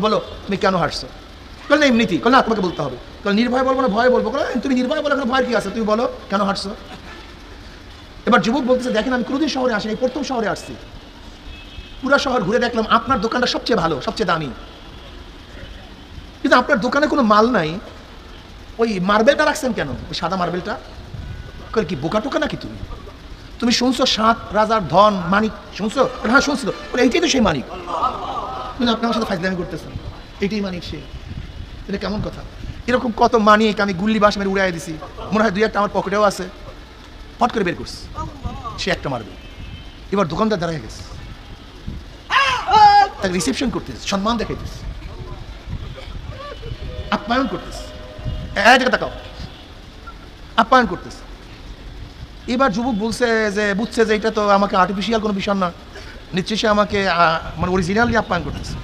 বলো তুমি কেন হাসছো? না এমনিতেই। না তোমাকে বলতে হবে। নির্ভয় বলবো না ভয় বলবো? তুমি নির্ভয় বলো, ভয় কি আছে? তুমি বলো কেন হাসছো? এবার যুবক বলতেছে দেখেন আমি কোনোদিন শহরে আসিনি, প্রথম শহরে আসছি, পুরো শহর ঘুরে দেখলাম আপনার দোকানটা সবচেয়ে ভালো, সবচেয়ে দামি, কিন্তু আপনার দোকানে কোনো মাল নাই, ওই মার্বেলটা রাখছেন কেন? ওই সাদা মার্বেলটা কি বোকা টোকা নাকি? তুমি শুনছো 7 রাজার ধন মানিক শুনছো? হ্যাঁ শুনছো। এইটাই তো সেই মানিক, কিন্তু আপনার সাথে ফাইজলামি করতেছেন, এইটাই মানিক সে। এটা কেমন কথা? এরকম কত মানিক আমি গুল্লি বাস মেরে উড়াই দিছি, মনে হয় 2-1টা আমার পকেটেও আছে, ফট করে বের করছি, সে একটা মারবে। এবার দোকানদার দাঁড়ায় গেছে, তাকে রিসেপশন করতেছে, সম্মান দেখাইতেছে, আপ্যায়ন করতেছে, জায়গা তাকাও, আপ্যায়ন করতেছে। এবার যুবক বলছে যে বুঝছে যে এটা তো আমাকে আর্টিফিশিয়াল কোনো বিষয় না, নিশ্চয়ই সে আমাকে মানে অরিজিনালি আপ্যায়ন করতেছে।